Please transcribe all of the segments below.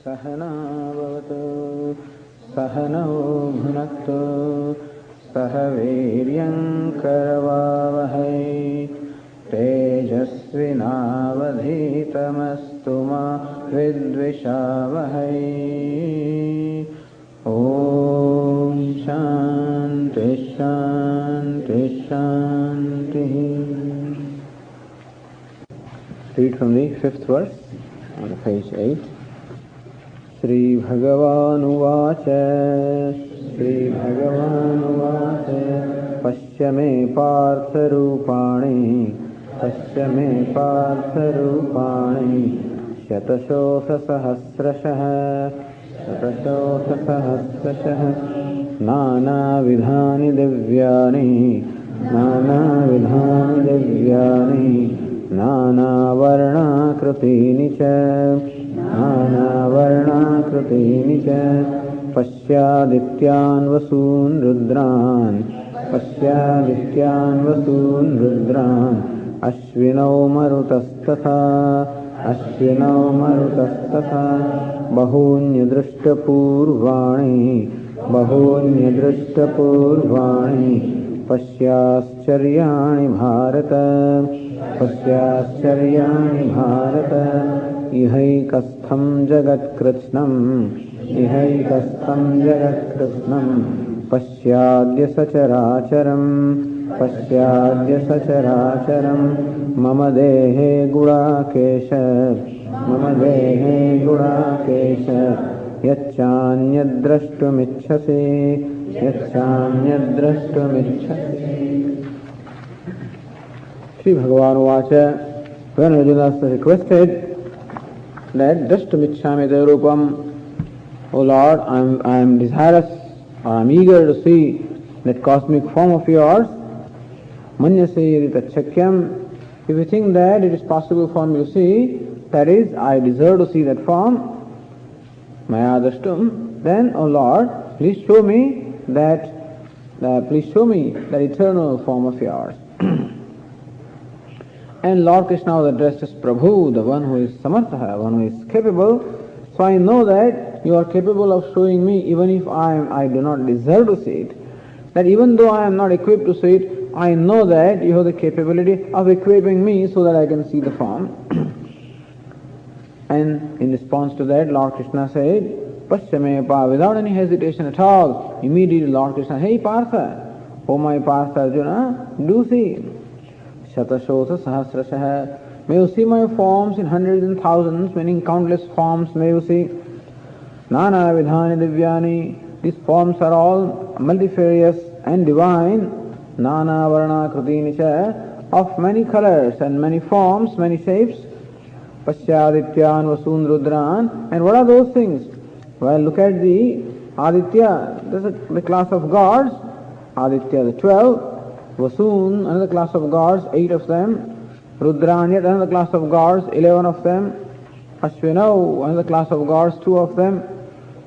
सहना भवतु सहनौ भुनक्तु सह वीर्यं करवावहै तेजस्विनावधीतमस्तु मा विद्विषावहै। ओम शांति शांति शांति। Read from the 5th verse on page 8. Shri Bhagavanuvacha Pashya me partha rupani shatashosa sahasrashah nana vidhani divyani nana varna krutini cha pasyadityan vasun rudran ashvinau marutastatha bahunya drushtapurvani pasyascharyaani bharata ihaikastham jagatkritshnam pasyadya sacharacharam mama dehe gudakesha yacchānyadrashtumicchasi. Shri Bhagavan Vacha, when Arjuna requested that drashtumicchami te rupam, O Lord, I am desirous, or I am eager to see that cosmic form of yours. Manyase yadi tachakyam. If you think that it is possible for me to see, that is, I deserve to see that form, maya drashtum, then, O Lord, please show me that eternal form of yours. And Lord Krishna was addressed as Prabhu, the one who is samartha, one who is capable. So I know that you are capable of showing me even if I do not deserve to see it. That even though I am not equipped to see it, I know that you have the capability of equipping me so that I can see the form. And in response to that, Lord Krishna said, Pasyamepa, without any hesitation at all, immediately Lord Krishna, hey Partha, O my Partha Arjuna, do see. Shatashosa sahasrashah, may you see my forms in hundreds and thousands, meaning countless forms may you see. Nana vidhani divyani, these forms are all multifarious and divine. Nana varna krutini cha, of many colors and many forms, many shapes. Pasyadityan vasun rudran, and what are those things? Well, look at the Aditya, this is the class of gods. Aditya, the 12. Vasun, another class of gods, 8 of them. Rudran, yet another class of gods, 11 of them. Ashvinau, another class of gods, 2 of them.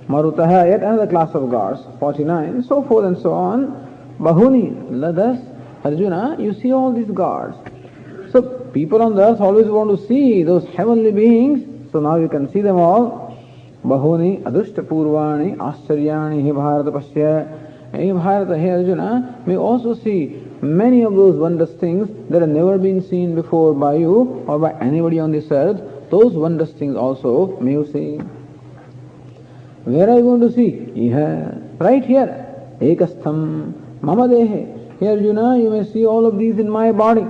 Marutaha, yet another class of gods, 49, so forth and so on. Bahuni, thus, Arjuna, you see all these gods. So people on the earth always want to see those heavenly beings, so now you can see them all. Bahuni, adushtapurvani, ascharyani, he bharata pasya. Hey Bharata, hey Arjuna, may also see many of those wondrous things that have never been seen before by you or by anybody on this earth. Those wondrous things also may you see. Where are you going to see? Iha, right here. Ekastham mama dehe. Here Arjuna, you may see all of these in my body.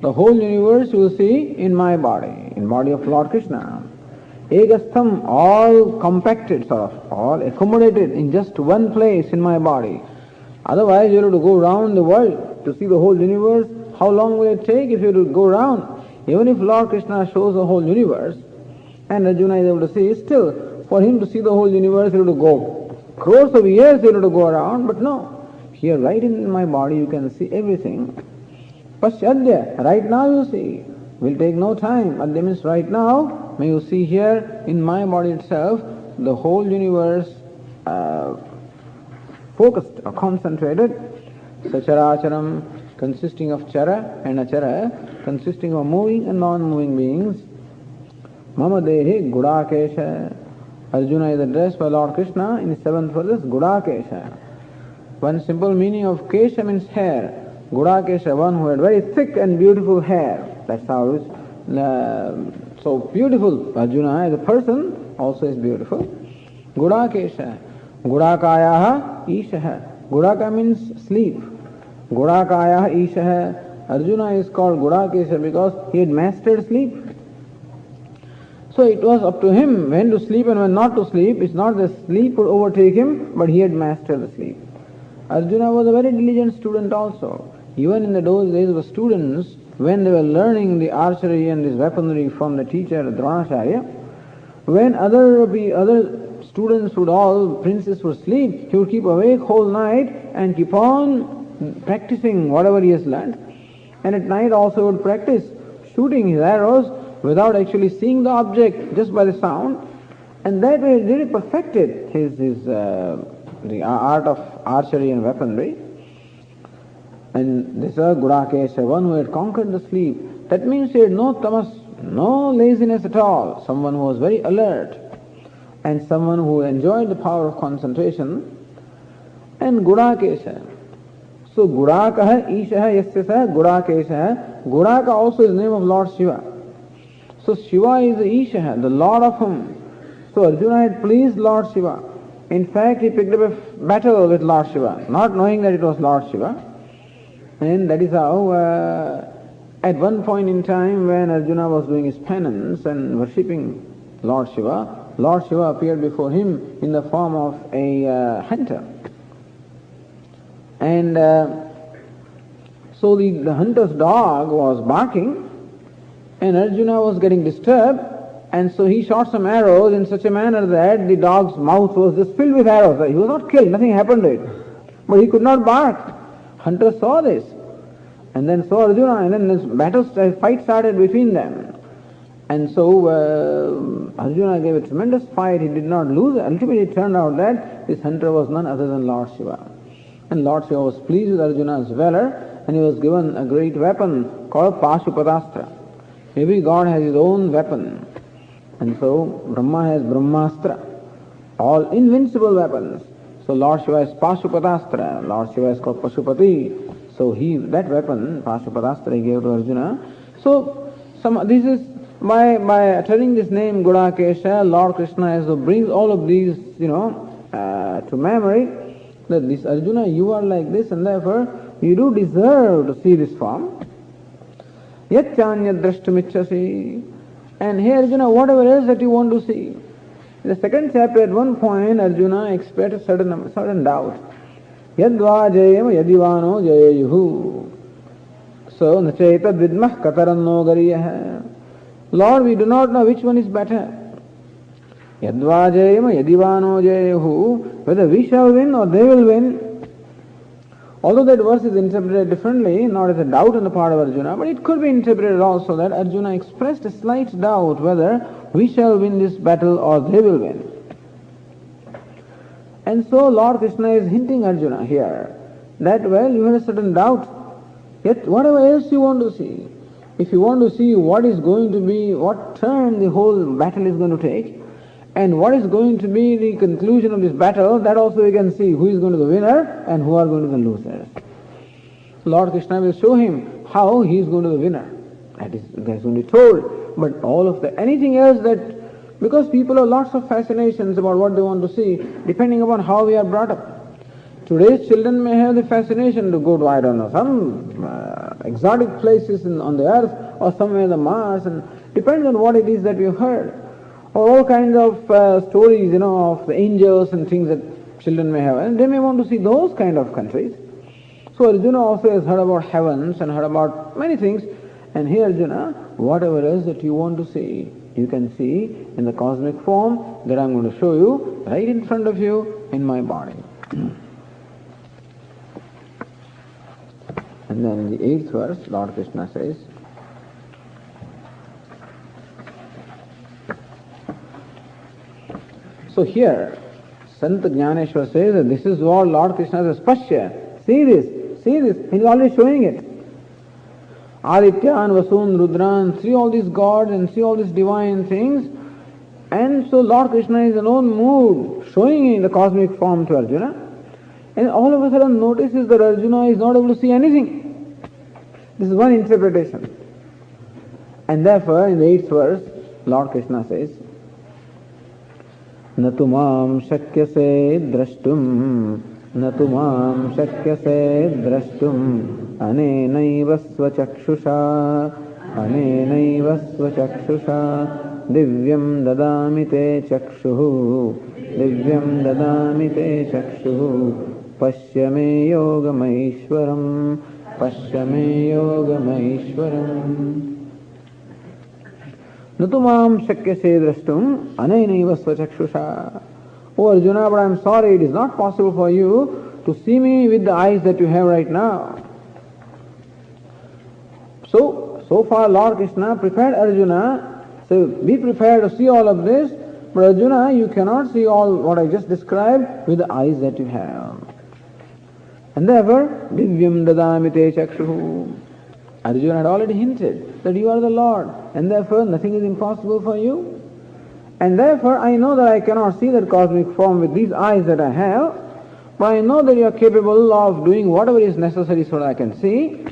The whole universe you will see in my body, in body of Lord Krishna. Ekastham, all compacted sort of, all accommodated in just one place in my body. Otherwise you have to go round the world to see the whole universe. How long will it take if you have to go round? Even if Lord Krishna shows the whole universe and Arjuna is able to see, still for him to see the whole universe you have to go crores of years you have to go around, but no. Here right in my body you can see everything. Pasyadya, right now you see. Will take no time. Adya means right now. May you see here in my body itself the whole universe focused or concentrated. Sacharacharam, consisting of chara and achara, consisting of moving and non-moving beings. Mama dehi gudakesha, Arjuna is addressed by Lord Krishna in the 7th verse, Gudakesha. One simple meaning of Kesha means hair. Gudakesha, one who had very thick and beautiful hair. That's how it is. So beautiful. Arjuna as a person also is beautiful. Gudakesha. Gudakayaha Ishaha. Gudaka means sleep. Gudakayaha Ishaha. Arjuna is called Gudakesha because he had mastered sleep. So it was up to him when to sleep and when not to sleep. It's not that sleep would overtake him, but he had mastered the sleep. Arjuna was a very diligent student also. Even in those days of students, when they were learning the archery and this weaponry from the teacher Dronacharya, when other students princes would sleep, he would keep awake whole night and keep on practicing whatever he has learned. And at night also would practice shooting his arrows without actually seeing the object, just by the sound. And that way he really perfected the art of archery and weaponry. And this is Gudakesha, one who had conquered the sleep. That means he had no tamas, no laziness at all. Someone who was very alert and someone who enjoyed the power of concentration. And Gudakesha. So Gudakaha Ishaha Yasyasa Gudakesha. Gudaka also is the name of Lord Shiva. So Shiva is the Ishaha, the Lord of whom. So Arjuna had pleased Lord Shiva. In fact, he picked up a battle with Lord Shiva, not knowing that it was Lord Shiva. And that is how, at one point in time when Arjuna was doing his penance and worshipping Lord Shiva appeared before him in the form of a hunter. And so the hunter's dog was barking, and Arjuna was getting disturbed, and so he shot some arrows in such a manner that the dog's mouth was just filled with arrows. He was not killed, nothing happened to it, but he could not bark. Hunter saw this, and then saw Arjuna, and then this fight started between them. And so Arjuna gave a tremendous fight. He did not lose. Ultimately it turned out that this hunter was none other than Lord Shiva. And Lord Shiva was pleased with Arjuna's valor, and he was given a great weapon called Pashupatastra. Every god has his own weapon. And so Brahma has Brahmastra, all invincible weapons. So Lord Shiva is Pashupatastra, Lord Shiva is called Pashupati. So that weapon, Pashupatastra, he gave to Arjuna. So this is by uttering this name Gudakesha, Lord Krishna brings all of these, to memory, that this Arjuna, you are like this, and therefore you do deserve to see this form. Yachanya drashtumichasi. And here Arjuna, whatever else that you want to see. In the second chapter, at one point, Arjuna expressed a certain doubt. Yadva jayam yadivano jayayuhu. So, nachetad vidmah kataranno gariyah. Lord, we do not know which one is better. Yadva jayam yadivano jayayuhu. Whether we shall win or they will win. Although that verse is interpreted differently, not as a doubt on the part of Arjuna, but it could be interpreted also that Arjuna expressed a slight doubt whether we shall win this battle or they will win. And so Lord Krishna is hinting Arjuna here that, well, you have a certain doubt, yet whatever else you want to see, if you want to see what is going to be, what turn the whole battle is going to take, and what is going to be the conclusion of this battle, that also you can see who is going to be the winner and who are going to be the losers. Lord Krishna will show him how he is going to be the winner. That is going to be told. But anything else because people have lots of fascinations about what they want to see, depending upon how we are brought up. Today's children may have the fascination to go to, some exotic places on the earth or somewhere on the Mars, and depends on what it is that we have heard. Or all kinds of stories, of the angels and things that children may have. And they may want to see those kind of countries. So Arjuna also has heard about heavens and heard about many things. And here Arjuna, whatever else that you want to see, you can see in the cosmic form that I'm going to show you right in front of you in my body. And then in the 8th verse, Lord Krishna says, so here, Sant Jnaneshwar says that this is what Lord Krishna says, Pashya, see this, he's already showing it. Adityan, Vasun, Rudran, see all these gods and see all these divine things, And so Lord Krishna is in own mood, showing in the cosmic form to Arjuna. And all of a sudden notices that Arjuna is not able to see anything. This is one interpretation. And therefore, in the 8th verse, Lord Krishna says, Natumam shakyase drashtum, Natumam shakyase drashtum, Anenaiva svachakshusha, Anenaiva svachakshusha, Divyam dadami te chakshuhu, Divyam dadami te chakshuhu, Pashyame yogamaishwaram, Pashyame yogamaishwaram. Natumam shakyase drashtum anainaiva svachakshusha. Oh Arjuna, but I am sorry, it is not possible for you to see me with the eyes that you have right now. So far Lord Krishna prepared Arjuna, so be prepared to see all of this, but Arjuna, you cannot see all what I just described with the eyes that you have. And therefore, divyam dadami te chakshuhu. Arjuna had already hinted that you are the Lord, and therefore nothing is impossible for you. And therefore I know that I cannot see that cosmic form with these eyes that I have, but I know that you are capable of doing whatever is necessary so that I can see,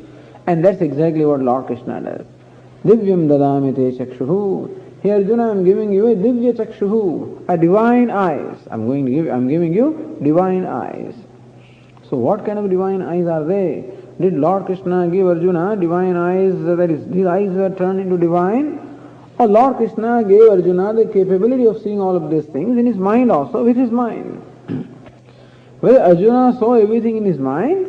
and that's exactly what Lord Krishna does. Divyam dadami te chakshuhu. Here Arjuna, I am giving you a divya chakshuhu, a divine eyes. I'm giving you divine eyes. So what kind of divine eyes are they? Did Lord Krishna give Arjuna divine eyes, that is, these eyes were turned into divine? Or Lord Krishna gave Arjuna the capability of seeing all of these things in his mind also, with his mind? Whether Arjuna saw everything in his mind,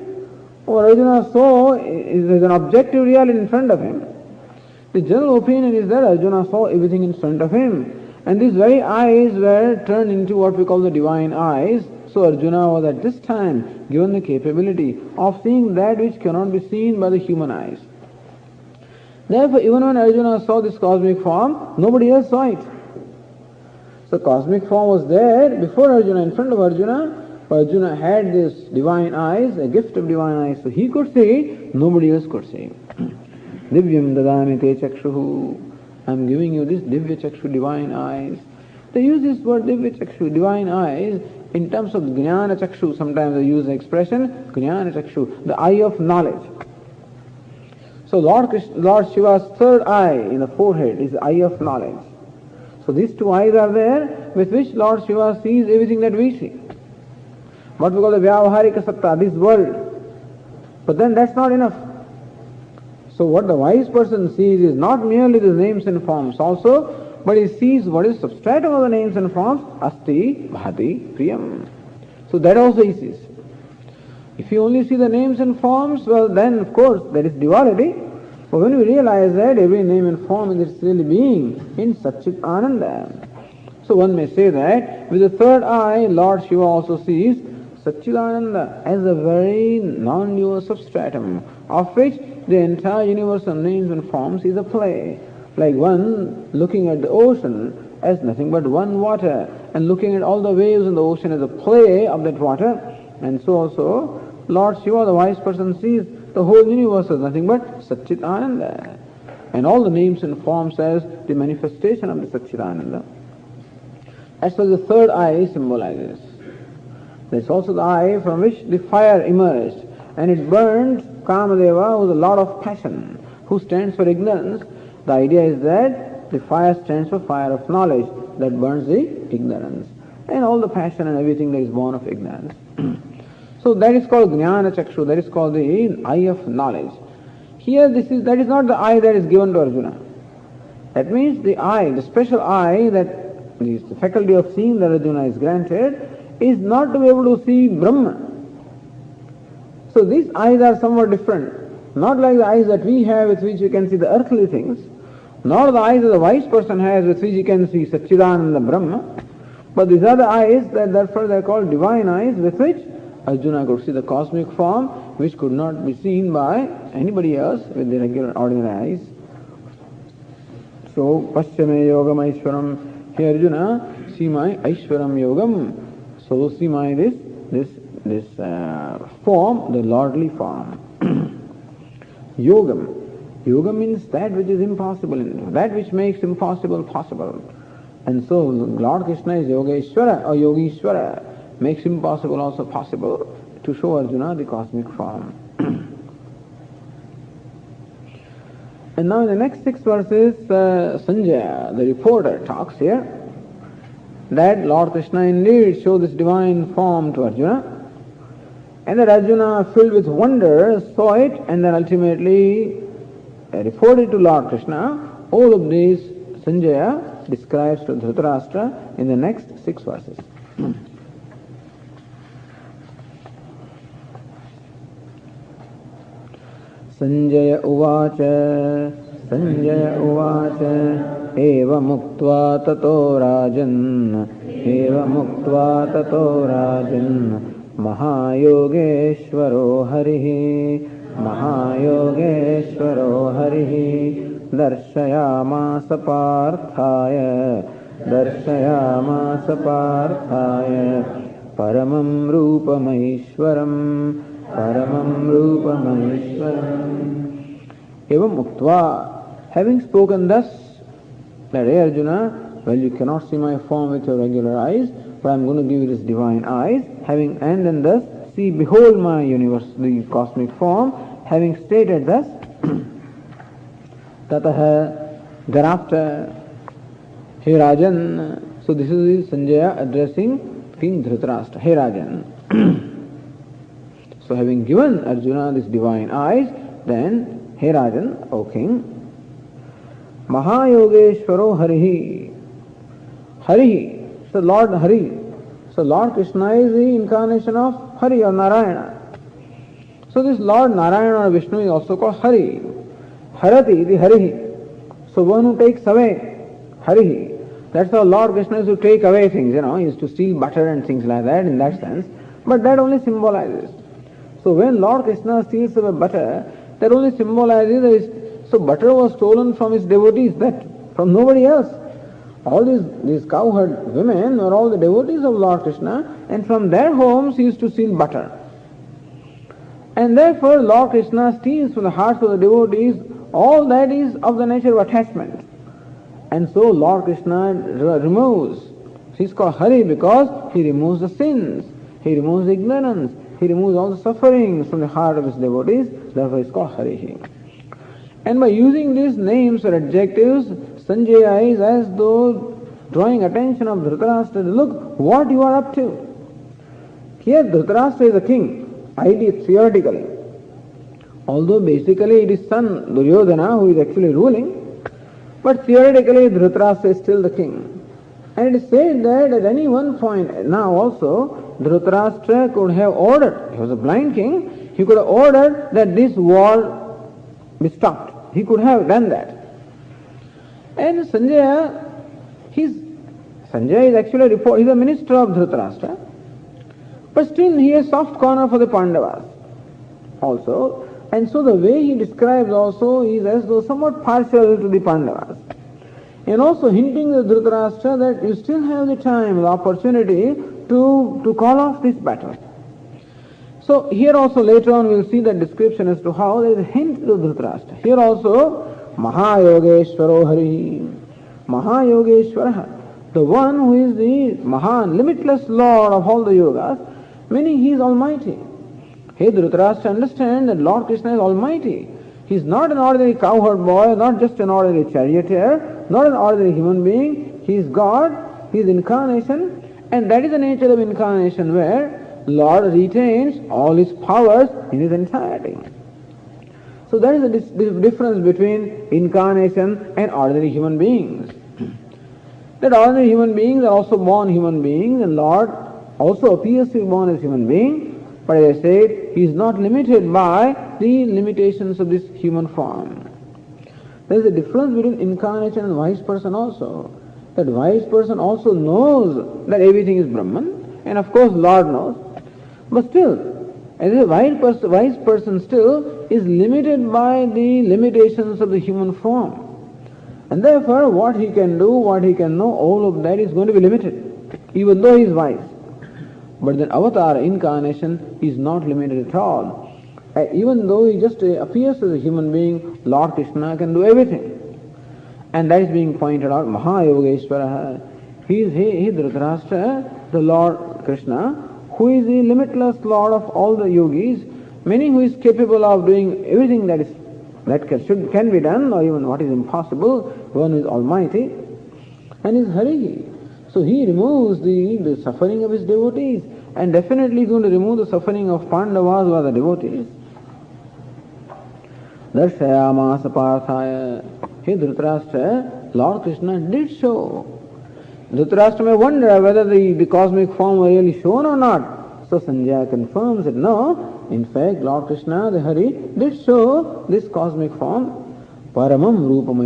or Arjuna saw is an objective reality in front of him, the general opinion is that Arjuna saw everything in front of him. And these very eyes were turned into what we call the divine eyes. So Arjuna was at this time given the capability of seeing that which cannot be seen by the human eyes. Therefore, even when Arjuna saw this cosmic form, nobody else saw it. So cosmic form was there before Arjuna, in front of Arjuna, but Arjuna had this divine eyes, a gift of divine eyes, so he could see it, nobody else could see it. Divyam dadami te chakshuhu. I am giving you this divya chakshu, divine eyes. They use this word divya chakshu, divine eyes, in terms of jnana chakshu. Sometimes they use the expression jnana chakshu, the eye of knowledge. So Lord Shiva's third eye in the forehead is the eye of knowledge. So these two eyes are there with which Lord Shiva sees everything that we see. What we call the vyavaharika satta, this world. But then that's not enough. So what the wise person sees is not merely the names and forms also, but he sees what is substratum of the names and forms, asti, bhati, priyam. So that also he sees. If you only see the names and forms, well then of course there is duality. But when we realize that every name and form is really being in Satchit Ananda. So one may say that with the third eye, Lord Shiva also sees Satchidananda as a very non-dual substratum, of which the entire universe of names and forms is a play. Like one looking at the ocean as nothing but one water, and looking at all the waves in the ocean as a play of that water, and so also Lord Shiva, the wise person, sees the whole universe as nothing but Satchit Ananda, and all the names and forms as the manifestation of the Satchit Ananda. As for the third eye symbolizes, there's also the eye from which the fire emerged, and it burned Kamadeva, who is a lord of passion, who stands for ignorance. The idea is that the fire stands for fire of knowledge that burns the ignorance, and all the passion and everything that is born of ignorance. So that is called Jnana Chakshu, that is called the eye of knowledge. Here that is not the eye that is given to Arjuna. That means the eye, the special eye that is the faculty of seeing that Arjuna is granted, is not to be able to see Brahma. So these eyes are somewhat different. Not like the eyes that we have with which we can see the earthly things, nor the eyes that the wise person has with which he can see Satchidananda Brahma, but these are the eyes that therefore they are called divine eyes with which Arjuna could see the cosmic form which could not be seen by anybody else with the regular ordinary eyes. So, Pashyame Yogam Aishwaram. Here Arjuna, see my Aishwaram Yogam. So see my this form, the lordly form. Yogam. Yoga means that which is impossible, that which makes impossible possible. And so Lord Krishna is Yogeshwara or Yogeshwara, makes impossible also possible to show Arjuna the cosmic form. And now in the next 6 verses, Sanjaya, the reporter, talks here that Lord Krishna indeed showed this divine form to Arjuna, and that Arjuna, filled with wonder, saw it and then ultimately reported to Lord Krishna. All of these Sanjaya describes to Dhritarashtra in the next 6 verses. Sanjaya uvacha eva muktva tato rajan mahayogeshvaro harihi darshayamasa parthaya paramam rupamaishwaram evam muktva, having spoken thus, that, hey Arjuna, well, you cannot see my form with your regular eyes, but I am going to give you this divine eyes, and then thus, see, behold my universe, the cosmic form, having stated thus, tataha, thereafter, hey Rajan, so this is Sanjaya addressing King Dhritarashtra, hey Rajan. So having given Arjuna this divine eyes, then, hey Rajan, O king, Mahayogeshvaro Harihi, so Lord Hari. So Lord Krishna is the incarnation of Hari or Narayana. So this Lord Narayana or Vishnu is also called Hari. Harati, the Harihi. So one who takes away, Harihi. That's how Lord Krishna is to take away things, he is to steal butter and things like that in that sense. But that only symbolizes. So when Lord Krishna steals away butter, that only symbolizes that so butter was stolen from his devotees, that from nobody else. All these cowherd women were all the devotees of Lord Krishna, and from their homes he used to steal butter. And therefore Lord Krishna steals from the hearts of the devotees all that is of the nature of attachment. And so Lord Krishna removes. He is called Hari because he removes the sins, he removes the ignorance, he removes all the sufferings from the heart of his devotees, therefore he is called Harihi. And by using these names or adjectives, Sanjaya is as though drawing attention of Dhritarashtra, look what you are up to. Here Dhritarashtra is a king, theoretically. Although basically it is son Duryodhana who is actually ruling, but theoretically Dhritarashtra is still the king. And it is said that at any one point now also, Dhritarashtra could have ordered, he was a blind king, he could have ordered that this war be stopped. He could have done that. And Sanjaya is actually he's a minister of Dhritarashtra, but still he has soft corner for the Pandavas also. And so the way he describes also is as though somewhat partial to the Pandavas. And also hinting to Dhritarashtra that you still have the time, the opportunity to call off this battle. So here also later on we will see the description as to how there is a hint to Dhritarashtra. Here also, Mahayogeshvaro Hari. Mahayogeshvara, the one who is the Mahan, limitless Lord of all the yogas, meaning he is almighty. Hey Dhritarashtra, understand that Lord Krishna is almighty. He is not an ordinary cowherd boy, not just an ordinary charioteer, not an ordinary human being. He is God, he is incarnation, and that is the nature of incarnation where Lord retains all his powers in his entirety. So that is the difference between incarnation and ordinary human beings. That ordinary human beings are also born human beings, and Lord also appears to be born as human being, but as I said, he is not limited by the limitations of this human form. There is a difference between incarnation and wise person also. That wise person also knows that everything is Brahman, and of course Lord knows. But still, as a wise person still is limited by the limitations of the human form. And therefore what he can do, what he can know, all of that is going to be limited, even though he is wise. But then avatar, incarnation, is not limited at all. Even though he just appears as a human being, Lord Krishna can do everything. And that is being pointed out, Mahayogeshvara. He is Dhritarashtra, the Lord Krishna, who is the limitless Lord of all the yogis, meaning who is capable of doing everything that can be done, or even what is impossible. One is almighty, and is Hari. So he removes the suffering of his devotees, and definitely is going to remove the suffering of Pandavas who are the devotees. Darshayamasa Parthaya. Hey Dhritarashtra, Lord Krishna did show. Dhritarashtra may wonder whether the cosmic form were really shown or not. So Sanjaya confirms that no, in fact Lord Krishna, the Hari, did show this cosmic form. Paramam Rupam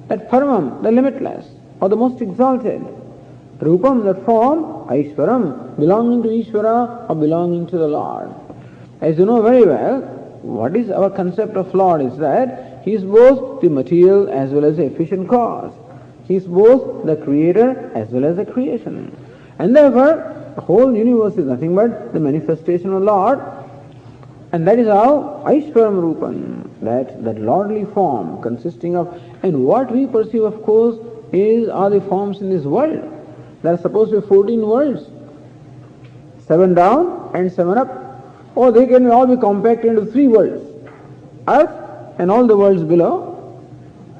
that Paramam, the limitless, or the most exalted. Rupam, that form, Aishwaram, belonging to Ishvara or belonging to the Lord. As you know very well, what is our concept of Lord is that He is both the material as well as the efficient cause. He is both the creator as well as the creation. And therefore, the whole universe is nothing but the manifestation of the Lord. And that is how Aishwaram Rupan, that lordly form consisting of, and what we perceive of course are the forms in this world. There are supposed to be 14 worlds, 7 down and 7 up. Or they can all be compacted into 3 worlds. Earth and all the worlds below,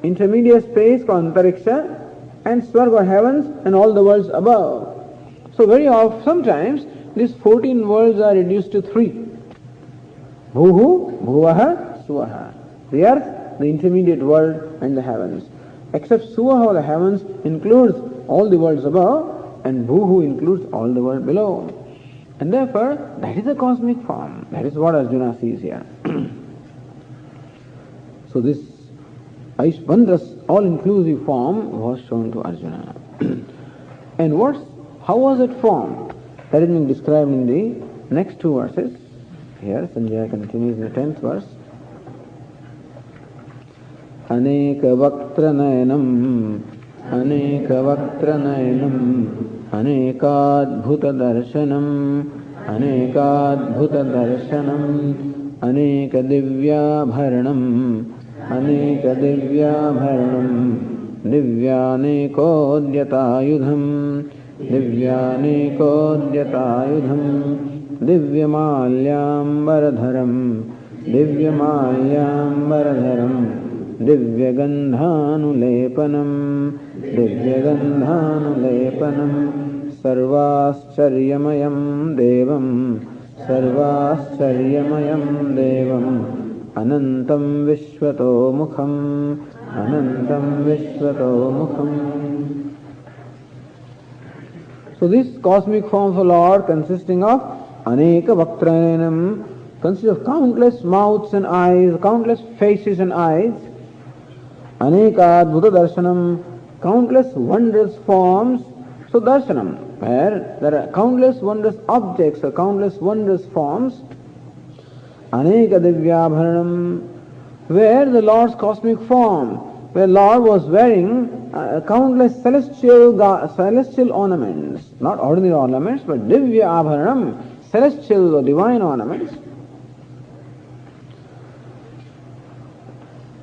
intermediate space called Antariksha, and Swarga or heavens and all the worlds above. So very often, sometimes, these 14 worlds are reduced to 3. Bhuhu, Bhuvaha, Suvaha. The earth, the intermediate world, and the heavens. Except Suvaha or the heavens includes all the worlds above, and Bhuhu includes all the world below. And therefore, that is a cosmic form. That is what Arjuna sees here. So this wondrous, all-inclusive form was shown to Arjuna. And how was it formed? That is being described in the next 2 verses. Here, Sanjaya continues in the 10th verse. Aneka vaktra nayanam, anekadbhuta darshanam, aneka divyabharanam, divyanikodyatayudham, divyamalyambaradharam, divyagandhanulepanam, sarvascharyamayam devam, anantam vishvato mukham. So this cosmic form of Lord consisting of aneka vaktrayanam, consists of countless mouths and eyes, countless faces and eyes. Aneka adbhuta darshanam, countless wondrous forms. So darshanam, where there are countless wondrous objects or countless wondrous forms. Aneka divyabharanam, where the Lord's cosmic form, where Lord was wearing countless celestial ornaments, not ordinary ornaments, but divya abharanam, celestial or divine ornaments.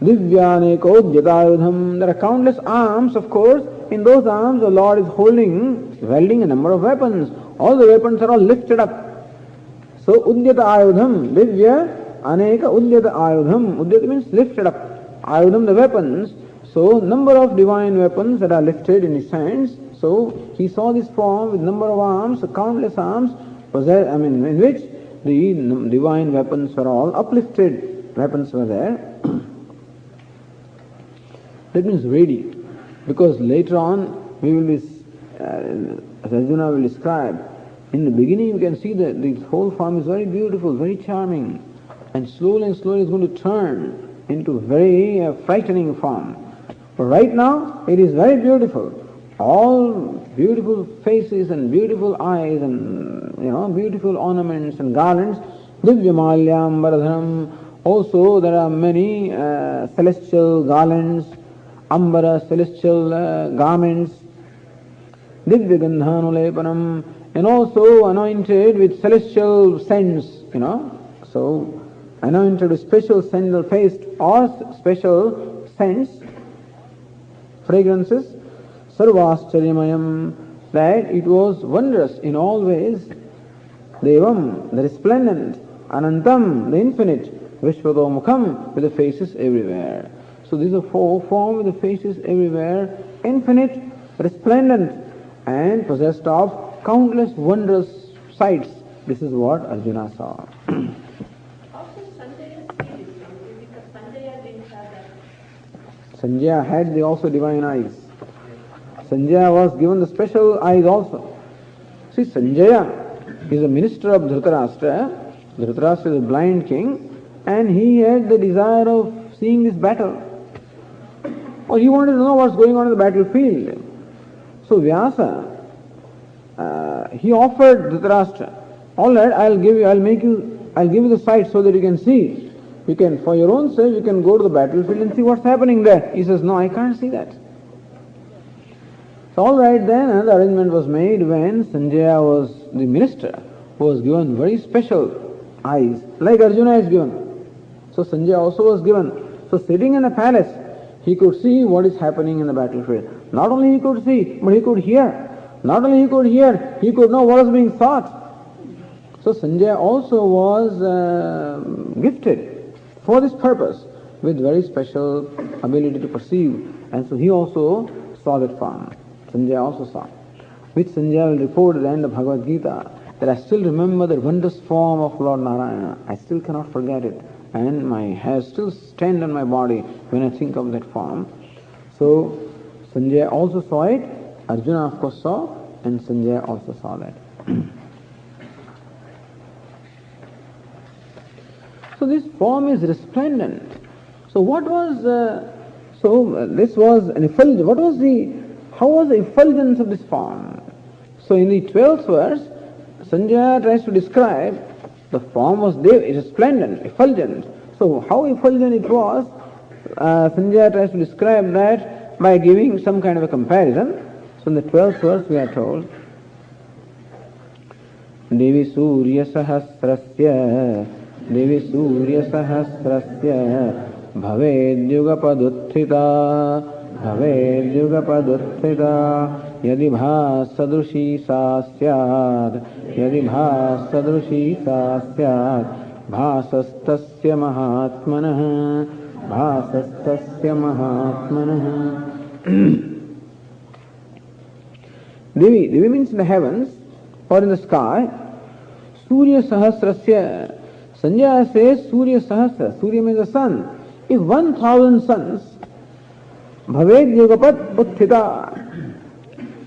Divyanekodyatayudham, there are countless arms, of course. In those arms the Lord is wielding a number of weapons. All the weapons are all lifted up. So udyata ayudham, divya aneka udyata ayudham. Udyata means lifted up. Ayudham, the weapons. So number of divine weapons that are lifted in his hands. So he saw this form with number of arms, countless arms, in which the divine weapons were all uplifted. Weapons were there. That means ready. Because later on we will be, as Arjuna will describe, in the beginning you can see that this whole form is very beautiful, very charming, and slowly it's going to turn into very frightening form. But right now it is very beautiful. All beautiful faces and beautiful eyes and beautiful ornaments and garlands. Divyamalyam varadharam. Also there are many celestial garlands, ambara, celestial garments. Divyagandhanulepanam, and also anointed with celestial scents, So anointed with special sandal paste or special scents, fragrances. sarvascharyamayam, that it was wondrous in all ways. Devam, the resplendent. Anantam, the infinite. Vishwadomukham, with the faces everywhere. So these are four form with the faces everywhere, infinite, resplendent, and possessed of countless wondrous sights. This is what Arjuna saw. How could Sanjaya see this? Because Sanjaya didn't have that. Sanjaya had also divine eyes. Sanjaya was given the special eyes also. See, Sanjaya is a minister of Dhritarashtra. Dhritarashtra is a blind king, and he had the desire of seeing this battle. Or he wanted to know what's going on in the battlefield. So Vyasa, he offered Dhritarashtra, all right, I'll give you the sight so that you can see. You can, for your own sake, you can go to the battlefield and see what's happening there. He says, no, I can't see that. So all right, then the arrangement was made when Sanjaya was the minister, who was given very special eyes, like Arjuna is given. So Sanjaya also was given. So sitting in a palace, he could see what is happening in the battlefield. Not only he could see, but he could hear. Not only he could hear, he could know what was being thought. So Sanjaya also was gifted for this purpose with very special ability to perceive. And so he also saw that form. Sanjaya also saw. Which Sanjaya will report at the end of Bhagavad Gītā, that I still remember the wondrous form of Lord Narayana. I still cannot forget it. And my hairs still stand on my body when I think of that form. So Sanjaya also saw it, Arjuna of course saw, and Sanjaya also saw that. So this form is resplendent. So what was, this was an effulgence. How was the effulgence of this form? So in the 12th verse, Sanjaya tries to describe the form was resplendent, effulgent. So how effulgent it was, Sanjaya tries to describe that by giving some kind of a comparison. So in the 12th verse we are told, Devi Surya Sahasrasya Bhaved Yugapadutthita Yadi Bhasadrushi Sasyad Bhasastasya Mahatmanah. Devi means in the heavens or in the sky. Surya Sahasrasya. Sanjaya says Surya Sahasra. Surya means the sun. If 1,000 suns, Bhaved Yugapat Utthita.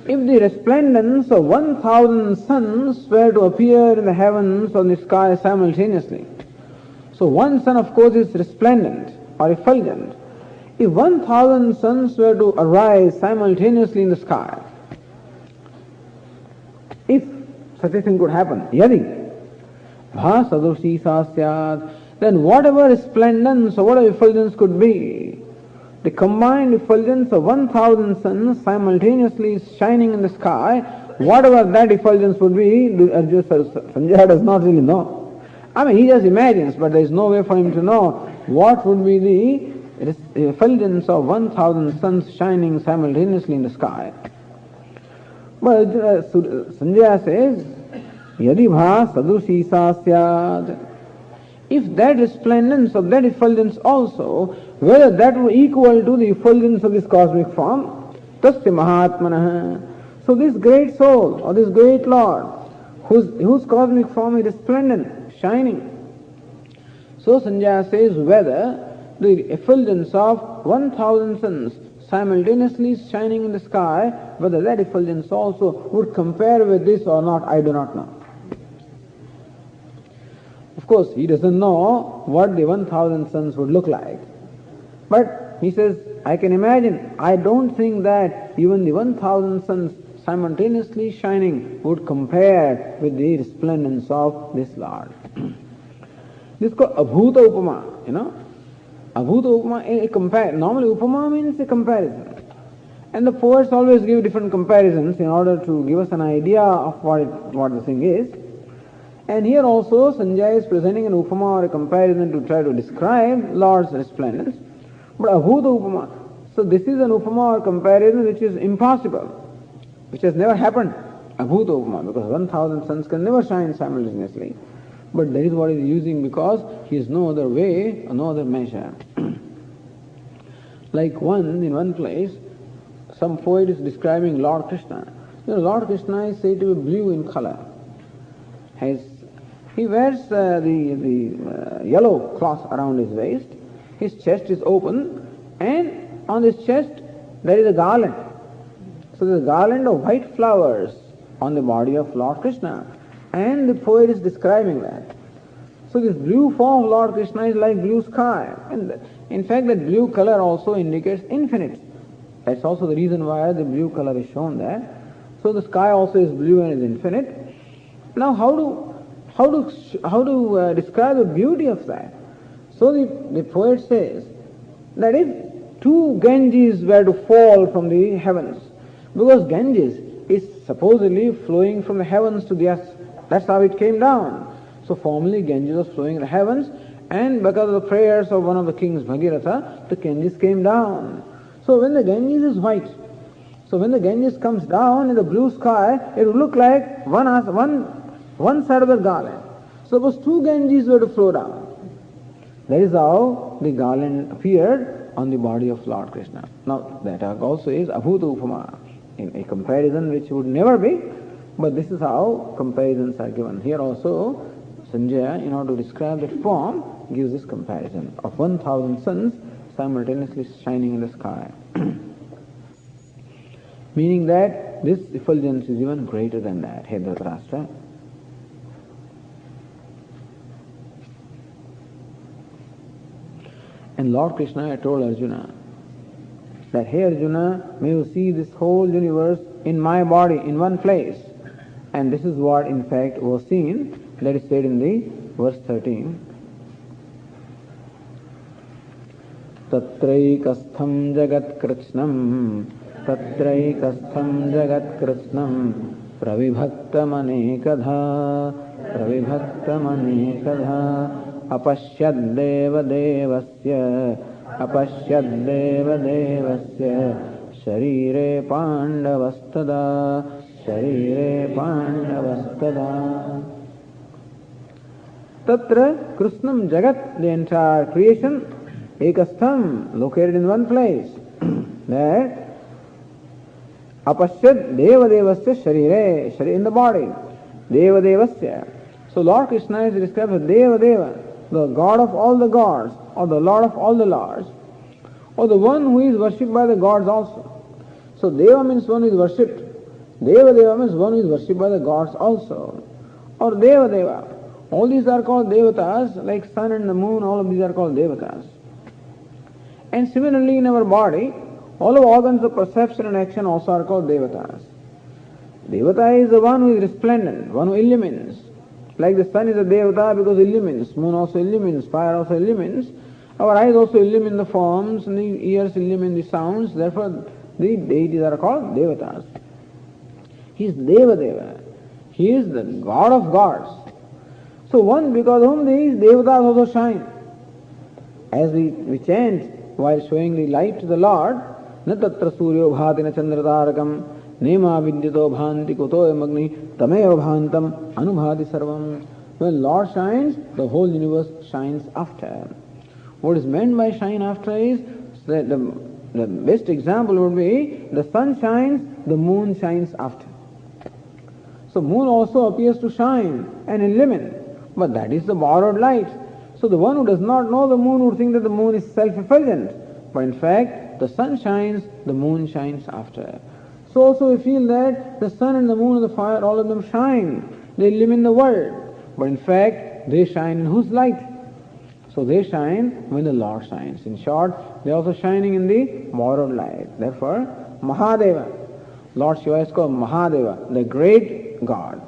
If the resplendence of 1,000 suns were to appear in the heavens or in the sky simultaneously. So one sun of course is resplendent or effulgent. If 1,000 suns were to arise simultaneously in the sky, if such a thing could happen, Yadi Bhasadrushi Sasyad, then whatever resplendence or whatever effulgence could be, the combined effulgence of 1,000 suns simultaneously shining in the sky, whatever that effulgence would be, Sanjaya does not really know. I mean, he just imagines, but there is no way for him to know what would be the effulgence of 1,000 suns shining simultaneously in the sky. But Sanjaya says, Yadi bha sadrushi sasyad. If that resplendence of that effulgence also, whether that were equal to the effulgence of this cosmic form, tasya mahatmanah. So this great soul, or this great Lord, whose cosmic form is resplendent, shining. So Sanjaya says whether the effulgence of 1,000 suns simultaneously shining in the sky, whether that effulgence also would compare with this or not, I do not know. Of course, he doesn't know what the 1,000 suns would look like. But he says, I can imagine, I don't think that even the 1,000 suns simultaneously shining would compare with the resplendence of this Lord. This is called Abhuta Upama, Abhuta Upama, normally Upama means a comparison. And the poets always give different comparisons in order to give us an idea of what the thing is. And here also Sanjaya is presenting an upama or a comparison to try to describe Lord's resplendence. But Abhuta Upama, So this is an upama or comparison which is impossible, which has never happened. Abhuta upama, because 1000 suns can never shine simultaneously. But that is what he is using because he has no other way, no other measure. Like in one place, some poet is describing Lord Krishna. Lord Krishna is said to be blue in color. He wears the yellow cloth around his waist. His chest is open, and on his chest there is a garland. So there is a garland of white flowers on the body of Lord Krishna. And the poet is describing that. So this blue form of Lord Krishna is like blue sky. And in fact that blue color also indicates infinite. That's also the reason why the blue color is shown there. So the sky also is blue and is infinite. Now how to describe the beauty of that? So the poet says that if two Ganges were to fall from the heavens, because Ganges is supposedly flowing from the heavens to the earth. That's how it came down. So formerly Ganges was flowing in the heavens, and because of the prayers of one of the kings, Bhagirath, the Ganges came down. So when the Ganges is white, so when the Ganges comes down in the blue sky, it would look like one side of the garland. Suppose two Ganges were to flow down. That is how the garland appeared on the body of Lord Krishna. Now that also is Abhuta Upama, in a comparison which would never be, but this is how comparisons are given. Here also Sanjaya, in order to describe that form, gives this comparison of 1000 suns simultaneously shining in the sky. Meaning that this effulgence is even greater than that, He Dhritarashtra. And Lord Krishna had told Arjuna that, hey Arjuna, may you see this whole universe in my body, in one place. And this is what in fact was seen, that is said in the verse 13. Tatraikastham jagat krishnam pravibhaktamanekadha apasyaddevadevasya sharire pandavastada. Tatra Krishnam Jagat, the entire creation, ekastham, located in one place. There, apashyad devadevasya sharire, in the body, devadevasya. So Lord Krishna is described as Devadeva, the God of all the gods, or the Lord of all the lords, or the one who is worshipped by the gods also. So Deva means one who is worshipped. Devadeva means one who is worshipped by the gods also. Or Devadeva. All these are called Devatas, like sun and the moon, all of these are called Devatas. And similarly in our body, all of organs of perception and action also are called Devatas. Devata is the one who is resplendent, one who illumines. Like the sun is a Devata because it illumines, moon also illumines, fire also illumines. Our eyes also illumine the forms, and the ears illumine the sounds, therefore the deities are called Devatas. He is Devadeva. He is the God of gods. So one because of whom these Devatas also shine. As we chant while showing the light to the Lord, na tatra suryo bhati na chandratarakam nema vidyato bhanti kuto magni tameva bhantam anubhati sarvam. When Lord shines, the whole universe shines after. What is meant by shine after is that the best example would be the sun shines, the moon shines after. So moon also appears to shine and illumine, but that is the borrowed light. So the one who does not know the moon would think that the moon is self-effulgent, but in fact the sun shines, the moon shines after. So also we feel that the sun and the moon and the fire, all of them shine, they illumine the world, but in fact they shine in whose light? So they shine when the Lord shines. In short, they are also shining in the borrowed light. Therefore, Mahadeva, Lord Shiva is called Mahadeva, the great God.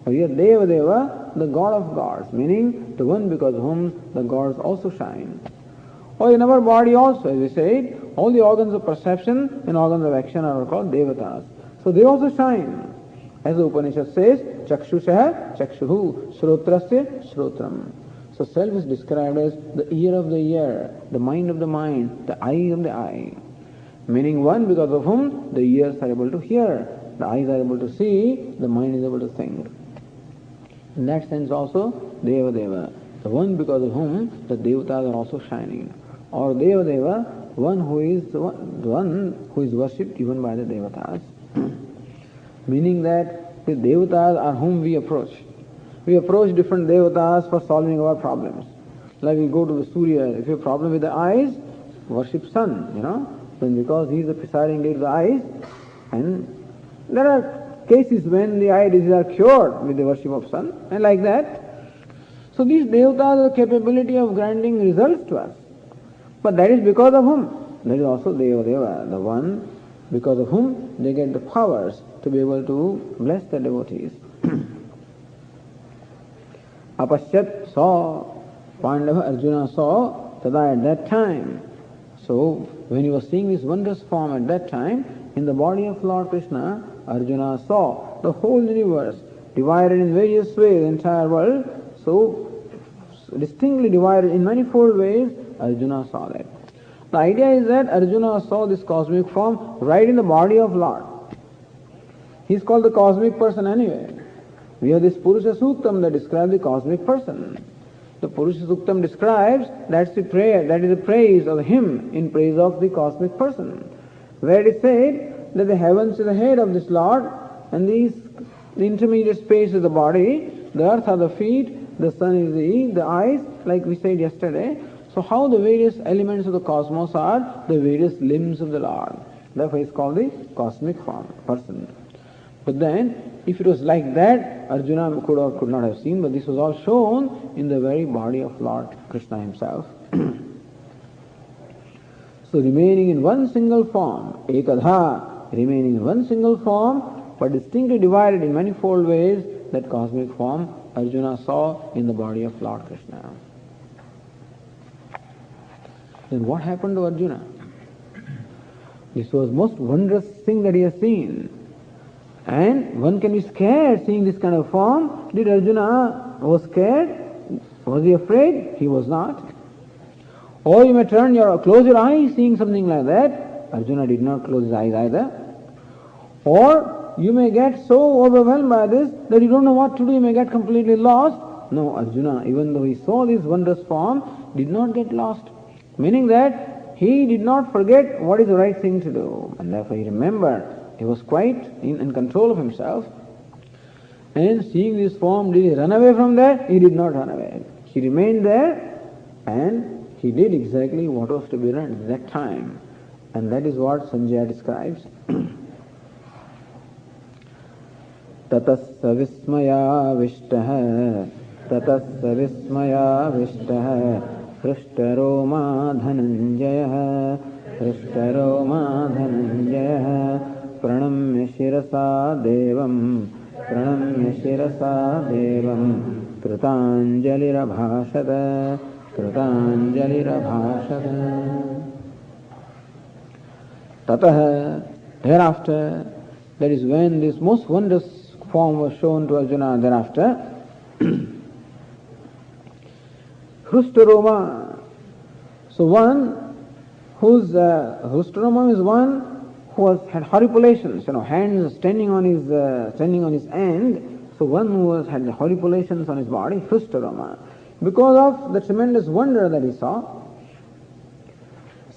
Or here Devadeva, the God of gods, meaning the one because of whom the gods also shine. Or in our body also, as we said, all the organs of perception and organs of action are called Devatas. So they also shine. As the Upanishad says, Chakshusha Chakshuhu, Shrotrasya Shrotram. So self is described as the ear of the ear, the mind of the mind, the eye of the eye. Meaning one because of whom the ears are able to hear, the eyes are able to see, the mind is able to think. In that sense also, Deva Deva, the one because of whom the Devatas are also shining. Or Deva Deva, one who is worshipped even by the Devatas. Meaning that the Devatas are whom we approach. We approach different Devatas for solving our problems. Like we go to the Surya, if you have a problem with the eyes, worship sun, Then because he is the presiding deity of the eyes, and there are cases when the eye diseases are cured with the worship of sun, and like that. So these Devatas have the capability of granting results to us. But that is because of whom? That is also Deva Deva, the one because of whom they get the powers to be able to bless the devotees. Apashyat saw, Pandava Arjuna saw, tada at that time. So when he was seeing this wondrous form at that time, in the body of Lord Krishna, Arjuna saw the whole universe divided in various ways, the entire world, so distinctly divided in manifold ways, Arjuna saw that. The idea is that Arjuna saw this cosmic form right in the body of Lord. He is called the cosmic person anyway. We have this Purusha Suktam that describes the cosmic person. The Purusha Suktam describes, that's the prayer, that is the praise of him in praise of the cosmic person. Where it is said that the heavens is the head of this Lord, and the intermediate space is the body, the earth are the feet, the sun is the eyes, like we said yesterday. So how the various elements of the cosmos are the various limbs of the Lord. Therefore he is called the cosmic form, person. But then, if it was like that, Arjuna could or could not have seen, but this was all shown in the very body of Lord Krishna himself. So remaining in one single form, ekadha, remaining in one single form, but distinctly divided in manifold ways, that cosmic form Arjuna saw in the body of Lord Krishna. Then what happened to Arjuna? This was most wondrous thing that he has seen. And one can be scared seeing this kind of form. Did Arjuna was scared? Was he afraid? He was not. Or you may close your eyes seeing something like that. Arjuna did not close his eyes either. Or you may get so overwhelmed by this that you don't know what to do, you may get completely lost. No, Arjuna, even though he saw this wondrous form, did not get lost. Meaning that he did not forget what is the right thing to do. And therefore he remembered, he was quite in control of himself. And seeing this form, did he run away from there? He did not run away. He remained there and he did exactly what was to be done at that time. And that is what Sanjaya describes. ततस्स विस्मयाविष्टः हृष्टरोमा धनञ्जयः प्रणम्य शिरसा देवं कृताञ्जलिरभाषत Tatah, thereafter, that is when this most wondrous form was shown to Arjuna thereafter. Hrustaroma. So one whose Hrustaroma is one who had horripulations, hands standing on his end. So one who had horripulations on his body, Hrustaroma, because of the tremendous wonder that he saw.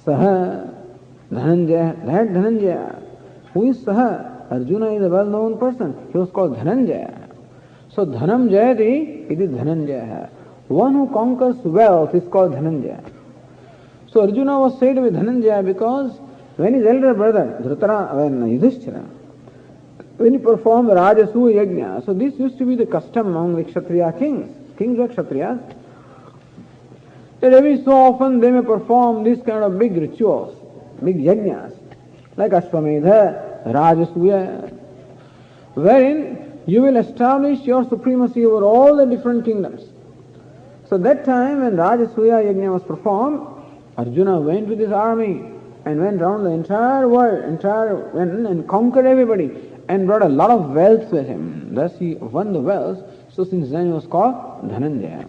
Saha Dhananjaya, that Dhananjaya. Who is Saha? Arjuna is a well-known person. He was called Dhananjaya. So Dhanam Jayati, it is Dhananjaya. One who conquers wealth is called Dhananjaya. So Arjuna was said to be Dhananjaya because when his elder brother, Yudhishthira, when he performed the Rajasuya Yajna, so this used to be the custom among the Kshatriya kings were Kshatriyas, that every so often they may perform these kind of big rituals, big yajnas, like Ashwamedha, Rajasuya, wherein you will establish your supremacy over all the different kingdoms. So that time when Rajasuya Yajna was performed, Arjuna went with his army and went round the entire world, and conquered everybody and brought a lot of wealth with him. Thus he won the wealth, so since then he was called Dhananjaya.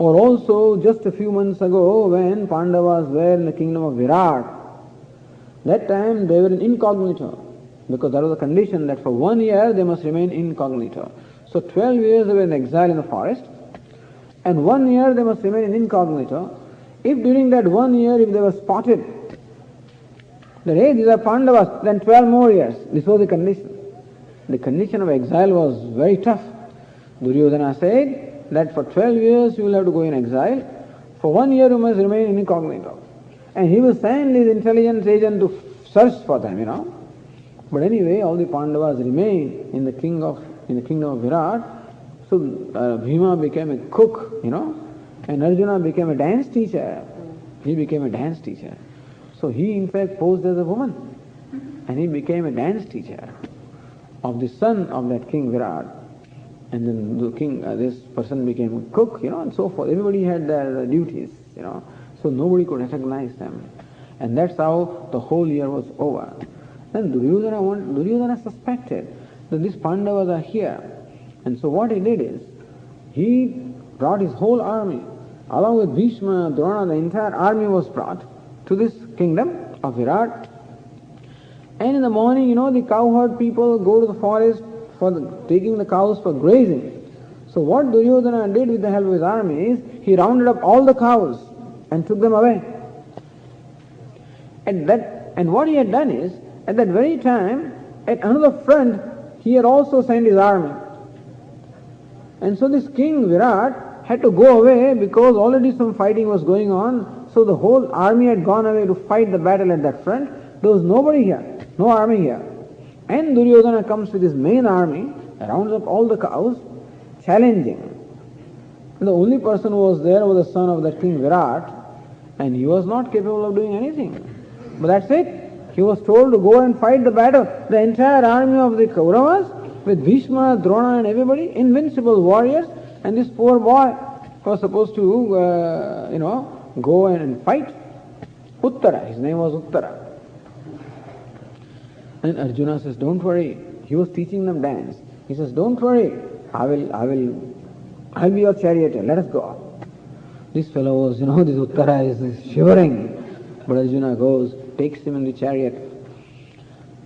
Or also, just a few months ago, when Pandavas were in the kingdom of Virat, that time they were in incognito, because there was a condition that for 1 year they must remain incognito. So 12 years they were in exile in the forest, and 1 year they must remain in incognito. If during that 1 year, if they were spotted, that hey, these are Pandavas, then 12 more years. This was the condition. The condition of exile was very tough. Duryodhana said that for 12 years you will have to go in exile. For 1 year you must remain in incognito. And he will send his intelligence agent to search for them, But anyway, all the Pandavas remain in the kingdom of Virat. So Bhima became a cook, and Arjuna became a dance teacher. He became a dance teacher. So he in fact posed as a woman, and he became a dance teacher of the son of that king Virat. And then the king, this person became a cook, and so forth. Everybody had their duties, so nobody could recognize them. And that's how the whole year was over. Then Duryodhana suspected that these Pandavas are here. And so what he did is, he brought his whole army, along with Bhishma, Drona, the entire army was brought to this kingdom of Virat. And in the morning, the cowherd people go to the forest for taking the cows for grazing. So what Duryodhana did with the help of his army is, he rounded up all the cows and took them away. And what he had done is, at that very time, at another front, he had also sent his army. And so this king Virat had to go away because already some fighting was going on. So the whole army had gone away to fight the battle at that front. There was nobody here, no army here. And Duryodhana comes with his main army, rounds up all the cows, challenging. And the only person who was there was the son of that king Virat, and he was not capable of doing anything. But that's it. He was told to go and fight the battle. The entire army of the Kauravas, with Bhishma, Drona and everybody, invincible warriors, and this poor boy was supposed to, go and fight. Uttara, his name was Uttara. And Arjuna says, don't worry. He was teaching them dance. He says, don't worry. I'll be your charioteer. Let us go. This fellow was, this Uttara is shivering. But Arjuna goes, takes him in the chariot.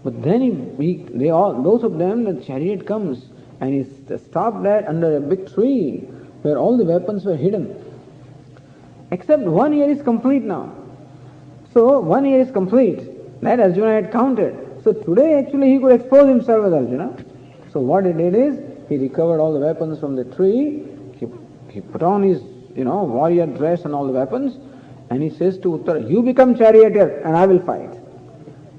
But then both of them, the chariot comes and he stopped there under a big tree where all the weapons were hidden. Except 1 year is complete now. So 1 year is complete. That Arjuna had counted. So today actually he could expose himself as Arjuna. So what he did is, he recovered all the weapons from the tree, he put on his, warrior dress and all the weapons, and he says to Uttara, you become charioteer and I will fight.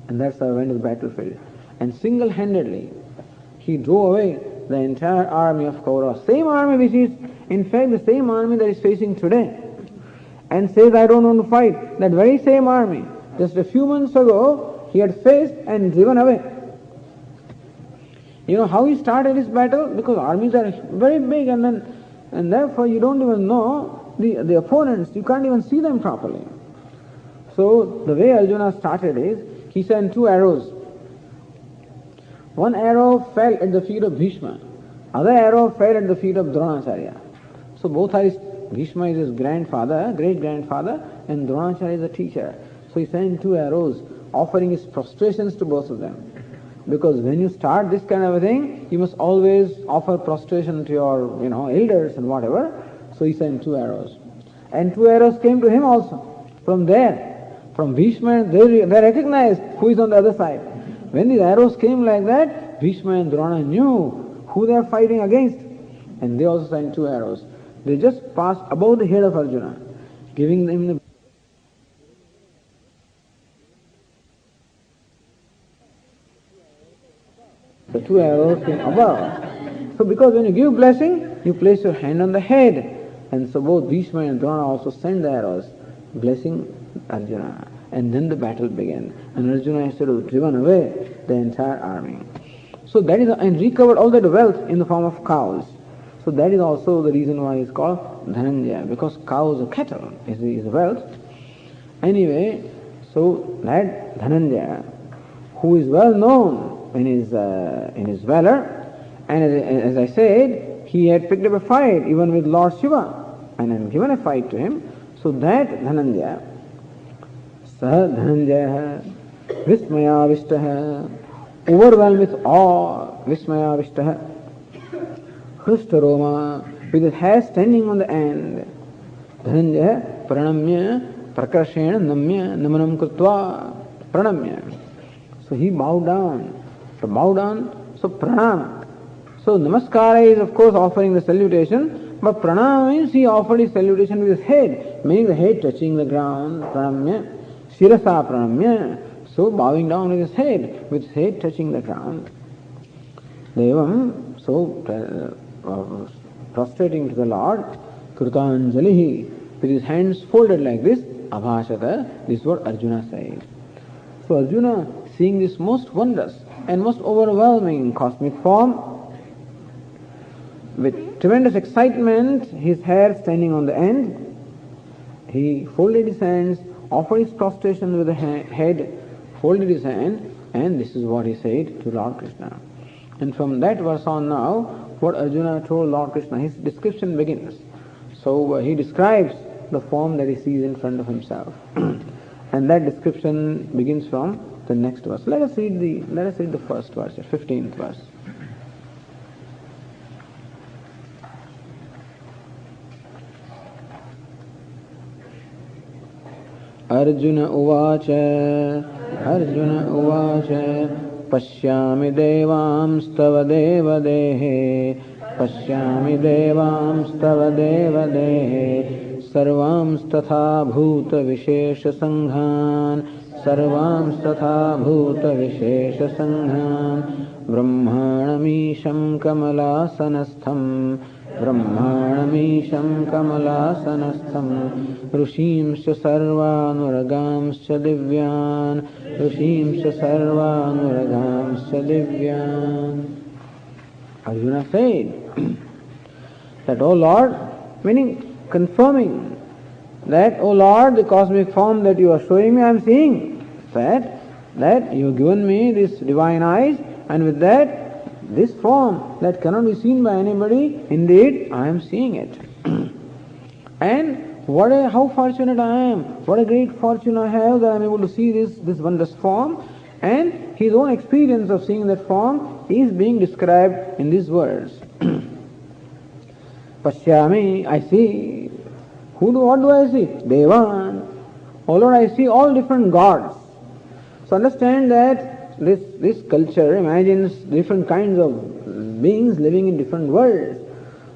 And that's how he went to the battlefield. And single-handedly, he drove away the entire army of Kauravas. Same army which is, in fact, the same army that is facing today. And says, I don't want to fight. That very same army, just a few months ago, he had faced and driven away. You know how he started his battle? Because armies are very big, and therefore you don't even know the opponents. You can't even see them properly. So the way Arjuna started is, he sent 2 arrows. One arrow fell at the feet of Bhishma. Other arrow fell at the feet of Dronacharya. So both are Bhishma is his grandfather, great-grandfather, and Dronacharya is a teacher. So he sent 2 arrows, offering his prostrations to both of them. Because when you start this kind of a thing, you must always offer prostration to your, elders and whatever. So he sent 2 arrows. And 2 arrows came to him also. From Bhishma, they recognized who is on the other side. When these arrows came like that, Bhishma and Drona knew who they are fighting against. And they also sent 2 arrows. They just passed above the head of Arjuna, giving him the 2 arrows came above. So because when you give blessing, you place your hand on the head. And so both Bhishma and Drona also sent the arrows, blessing Arjuna. And then the battle began. And Arjuna instead of driven away the entire army. So that is, and recovered all that wealth in the form of cows. So that is also the reason why it's called Dhananjaya, because cows or cattle is the wealth. Anyway, so that Dhananjaya, who is well known in his valor, and as I said, he had picked up a fight even with Lord Shiva. and then given a fight to him, so that Dhananjaya, Sah Dhananjaya, Vismayavishtaha, overwhelmed with awe, Vismayavishtaha, Hrushtaroma, with his hair standing on the end, Dhananjaya, Pranamya, Prakarshena, Namya, Namanam Krutva, Pranamya. So he bowed down. To bow down, so pranam. So namaskara is of course offering the salutation, but pranam means he offered his salutation with his head, meaning the head touching the ground, pranamya, shirasa pranamya. So bowing down with his head touching the ground. Devam, so prostrating to the Lord, Krutanjalihi, with his hands folded like this, Abhashata, this is what Arjuna said. So Arjuna, seeing this most wondrous and most overwhelming cosmic form, with tremendous excitement, his hair standing on the end, he folded his hands, offered his prostration with the head, folded his hand, and this is what he said to Lord Krishna. And from that verse on now, what Arjuna told Lord Krishna, his description begins. So he describes the form that he sees in front of himself. And that description begins from the next verse. Let us read the first verse, the 15th verse. Arjuna uvacha pashyami devamstava devadehe sarvamstatha bhuta vishesha sanghan brahmanamisham kamalasanaस्थं ऋषींश्च सर्वानुरगांश्च दिव्यान्. Arjuna said that, O Lord, meaning confirming that, O Lord, the cosmic form that you are showing me, I am seeing that you have given me this divine eyes, and with that, this form that cannot be seen by anybody, indeed, I am seeing it. And how fortunate I am, what a great fortune I have that I am able to see this wondrous form, and his own experience of seeing that form is being described in these words. Pashyami, I see. What do I see? Devan. Oh Lord, I see all different gods. So understand that this culture imagines different kinds of beings living in different worlds.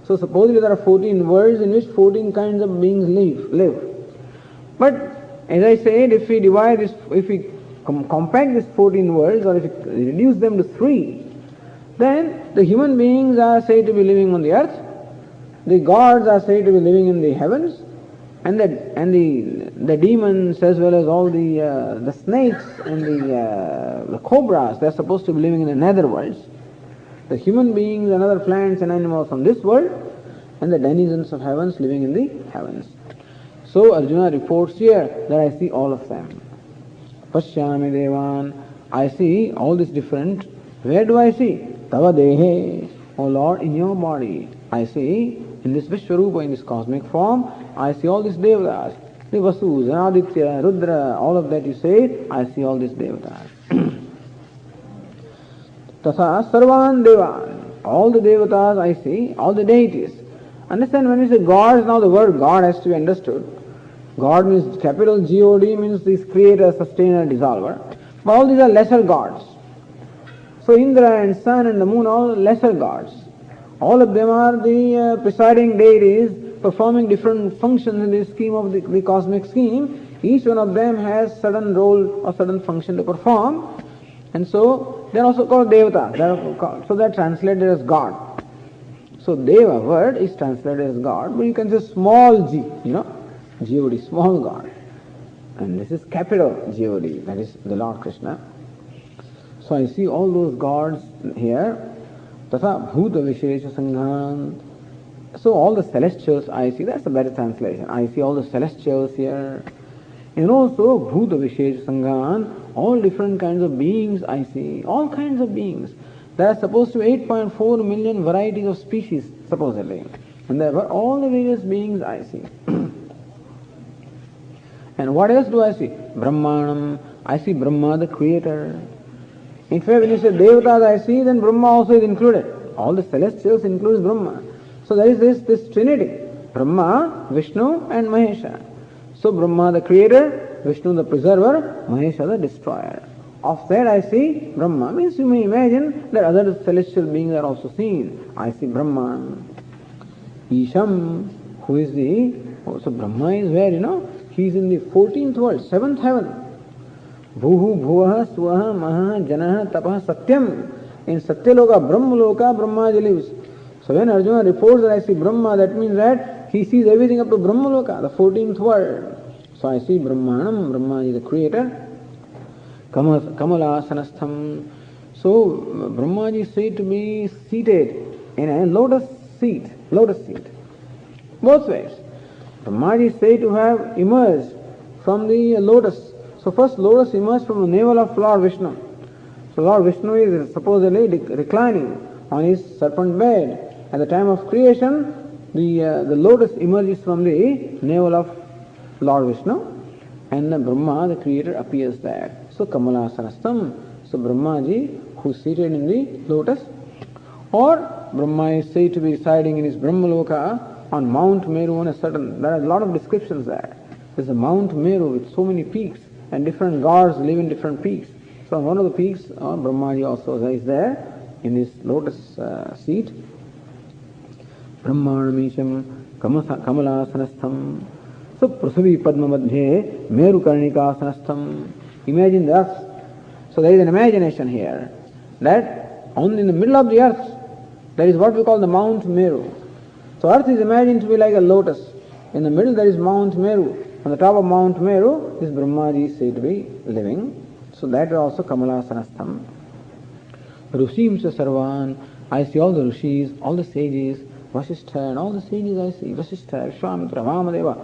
So supposedly there are 14 worlds in which 14 kinds of beings live. But as I said, if we divide this, if we compact these 14 worlds, or if we reduce them to 3, then the human beings are said to be living on the earth, the gods are said to be living in the heavens, and the demons, as well as all the snakes and the cobras, they are supposed to be living in the nether worlds. The human beings and other plants and animals from this world, and the denizens of heavens living in the heavens. So Arjuna reports here that I see all of them. Pashyami Devan, I see all these different. Where do I see? Tava Dehe, O Lord, in your body. I see in this Vishwarupa, in this cosmic form, I see all these devatas, the Vasus, Aditya, Rudra, all of that you say, I see all these devatas. Tatha Sarvan Devan, all the devatas I see, all the deities. Understand, when we say gods, now the word God has to be understood. God means, capital G-O-D means this creator, sustainer, dissolver. But all these are lesser gods. So Indra and sun and the moon, all lesser gods. All of them are the presiding deities performing different functions in the scheme of the cosmic scheme. Each one of them has certain role or certain function to perform. And so they are also called Devata. So they are translated as God. So Deva word is translated as God, but you can say small g, G-O-D, small God. And this is capital G-O-D, that is the Lord Krishna. So I see all those gods here. Tatha Bhuta Vishesha Sanghan. So all the celestials I see, that's a better translation. I see all the celestials here. And also Bhuta Vishesha Sanghan, all different kinds of beings I see, all kinds of beings. There are supposed to be 8.4 million varieties of species, supposedly. And therefore all the various beings I see. And what else do I see? Brahmanam. I see Brahma, the creator. In fact, when you say Devatas I see, then Brahma also is included. All the celestials includes Brahma. So there is this trinity. Brahma, Vishnu and Mahesha. So Brahma the creator, Vishnu the preserver, Mahesha the destroyer. Of that I see Brahma. Means you may imagine that other celestial beings are also seen. I see Brahma. Isham, who is the... So Brahma is where, he is in the 14th world, 7th heaven. Bhuhu, Bhuvaha, Swaha, Maha, Janaha, Tapaha, Satyam. In Satyaloka, Brahmaloka, Brahmaji lives. So when Arjuna reports that I see Brahma, that means that he sees everything up to Brahmaloka, the 14th world. So I see Brahmanam, Brahma is the creator. Kamala Sanastham. So Brahmaji is said to be seated in a lotus seat. Both ways. Brahmaji is said to have emerged from the lotus. So first lotus emerged from the navel of Lord Vishnu. So Lord Vishnu is supposedly reclining on his serpent bed. At the time of creation, the lotus emerges from the navel of Lord Vishnu, and then Brahma, the creator, appears there. So Kamala Sanastham. So Brahmaji, who is seated in the lotus, or Brahma is said to be residing in his Brahmaloka on Mount Meru on a certain... There are a lot of descriptions there. There's a Mount Meru with so many peaks, and different gods live in different peaks. So on one of the peaks, Brahmaji also is there in this lotus seat. Brahmanamisham Kamala Sanastham. So Prasvi Padma Madhye Meru Karnika Sanastham. Imagine the earth. So there is an imagination here that only in the middle of the earth there is what we call the Mount Meru. So earth is imagined to be like a lotus. In the middle there is Mount Meru. On the top of Mount Meru, this Brahmaji is said to be living. So that is also Kamala Sanastham. Rushimsa Sarvan. I see all the Rishis, all the sages, Vasishtha and all the sages I see. Vasishtha, Vishwamitra, Vamadeva.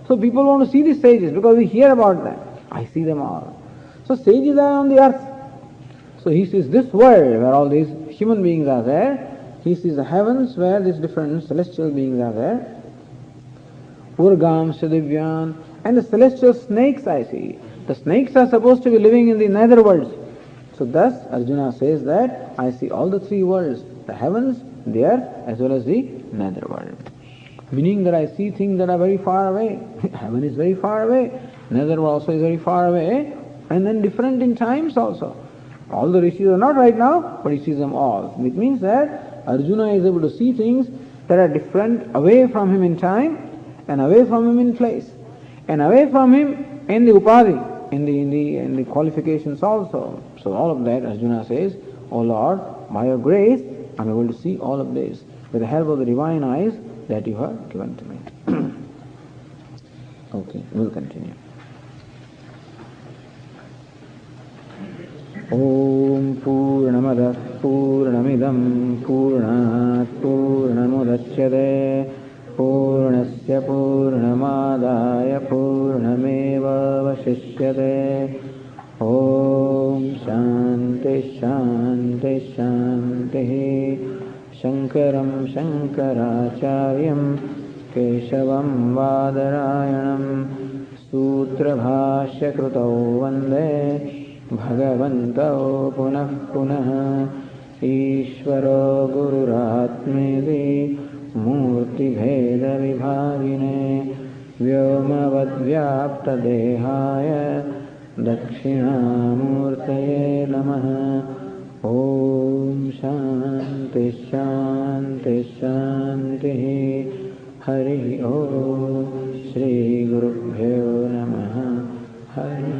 So people want to see these sages because we hear about them. I see them all. So sages are on the earth. So he sees this world where all these human beings are there. He sees the heavens where these different celestial beings are there. Urgam Sadivyan. And the celestial snakes I see. The snakes are supposed to be living in the nether worlds. So thus Arjuna says that I see all the three worlds. The heavens, the earth, as well as the nether world. Meaning that I see things that are very far away. Heaven is very far away. Nether world also is very far away. And then different in times also. All the rishis are not right now, but he sees them all. It means that Arjuna is able to see things that are different away from him in time and away from him in place. And away from him in the upadhi, in the qualifications also. So all of that Arjuna says, O Lord, by your grace, I am able to see all of this with the help of the divine eyes that you have given to me. Okay, we'll continue. Om Purnamada Purnamidam Purnat Purnamudachyate Purnasya Purnamadaya Purnameva Vashishyate. Om Shanti Shanti Shanti. Shankaram Shankaracharyam Keshavam Vadarayanam Sutra Bhashya Krutau Vande Bhagavantau Punah Punah Ishvaro Gururatmedi Murti Bheda Vibhagine Vyomavadvyapta Dehaya Dakshinamurtaye Namaha. Om Shanti Shanti Shanti. Hari Om. Shri Gurubhyo Namaha. Hari